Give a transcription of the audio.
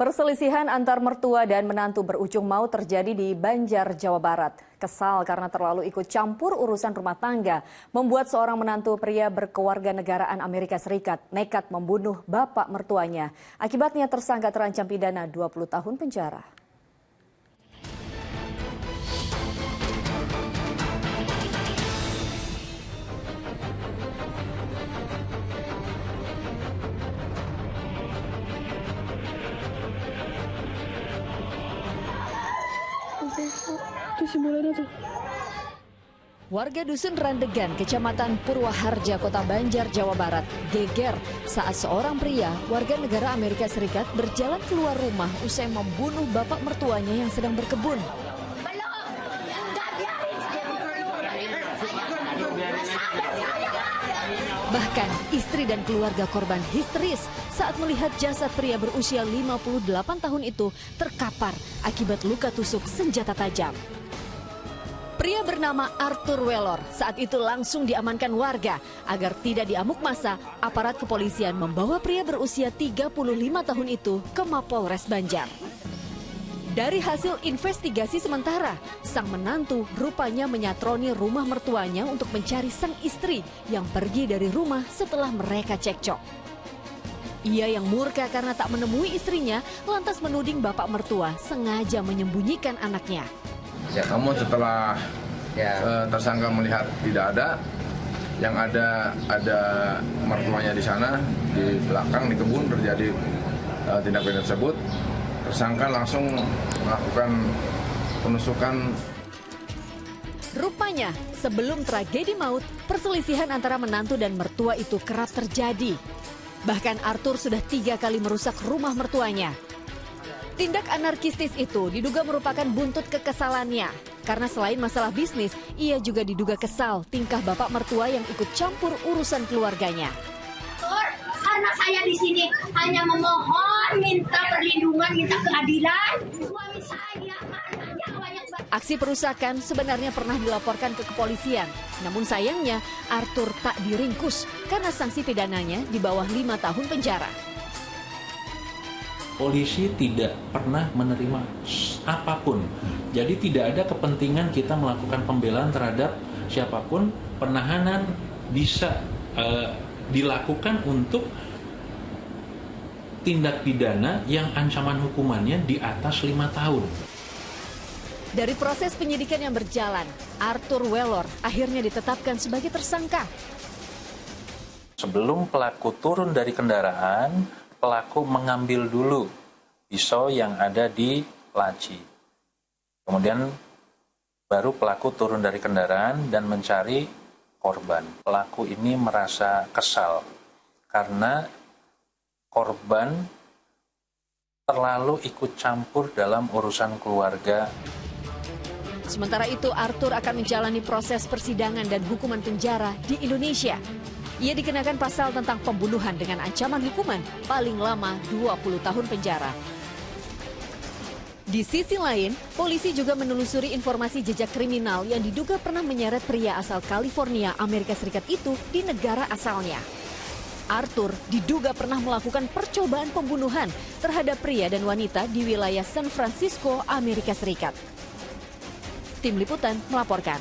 Perselisihan antar mertua dan menantu berujung maut terjadi di Banjar, Jawa Barat. Kesal karena terlalu ikut campur urusan rumah tangga, membuat seorang menantu pria berkewarganegaraan Amerika Serikat nekat membunuh bapak mertuanya. Akibatnya tersangka terancam pidana 20 tahun penjara. Warga Dusun Randegan, Kecamatan Purwaharja, Kota Banjar, Jawa Barat, geger saat seorang pria warga negara Amerika Serikat berjalan keluar rumah usai membunuh bapak mertuanya yang sedang berkebun. Bahkan istri dan keluarga korban histeris saat melihat jasad pria berusia 58 tahun itu terkapar akibat luka tusuk senjata tajam. Pria bernama Arthur Wellor saat itu langsung diamankan warga. Agar tidak diamuk massa, aparat kepolisian membawa pria berusia 35 tahun itu ke Mapolres Banjar. Dari hasil investigasi sementara, sang menantu rupanya menyatroni rumah mertuanya untuk mencari sang istri yang pergi dari rumah setelah mereka cekcok. Ia yang murka karena tak menemui istrinya, lantas menuding bapak mertua sengaja menyembunyikan anaknya. Ya, namun setelah tersangka melihat tidak ada, yang ada mertuanya di sana, di belakang, di kebun terjadi tindak pidana tersebut. Tersangka langsung melakukan penusukan. Rupanya, sebelum tragedi maut, perselisihan antara menantu dan mertua itu kerap terjadi. Bahkan Arthur sudah 3 kali merusak rumah mertuanya. Tindak anarkistis itu diduga merupakan buntut kekesalannya. Karena selain masalah bisnis, ia juga diduga kesal tingkah bapak mertua yang ikut campur urusan keluarganya. Anak saya di sini hanya memohon, minta perlindungan, minta keadilan. Suami saya, anaknya banyak banget. Aksi perusakan sebenarnya pernah dilaporkan ke kepolisian. Namun sayangnya, Arthur tak diringkus karena sanksi pidananya di bawah 5 tahun penjara. Polisi tidak pernah menerima apapun. Jadi tidak ada kepentingan kita melakukan pembelaan terhadap siapapun. Penahanan bisa dilakukan untuk tindak pidana yang ancaman hukumannya di atas 5 tahun. Dari proses penyidikan yang berjalan, Arthur Wellor akhirnya ditetapkan sebagai tersangka. Sebelum pelaku turun dari kendaraan, pelaku mengambil dulu pisau yang ada di laci. Kemudian baru pelaku turun dari kendaraan dan mencari korban. Pelaku ini merasa kesal karena korban terlalu ikut campur dalam urusan keluarga. Sementara itu, Arthur akan menjalani proses persidangan dan hukuman penjara di Indonesia. Ia dikenakan pasal tentang pembunuhan dengan ancaman hukuman paling lama 20 tahun penjara. Di sisi lain, polisi juga menelusuri informasi jejak kriminal yang diduga pernah menyeret pria asal California, Amerika Serikat itu di negara asalnya. Arthur diduga pernah melakukan percobaan pembunuhan terhadap pria dan wanita di wilayah San Francisco, Amerika Serikat. Tim Liputan melaporkan.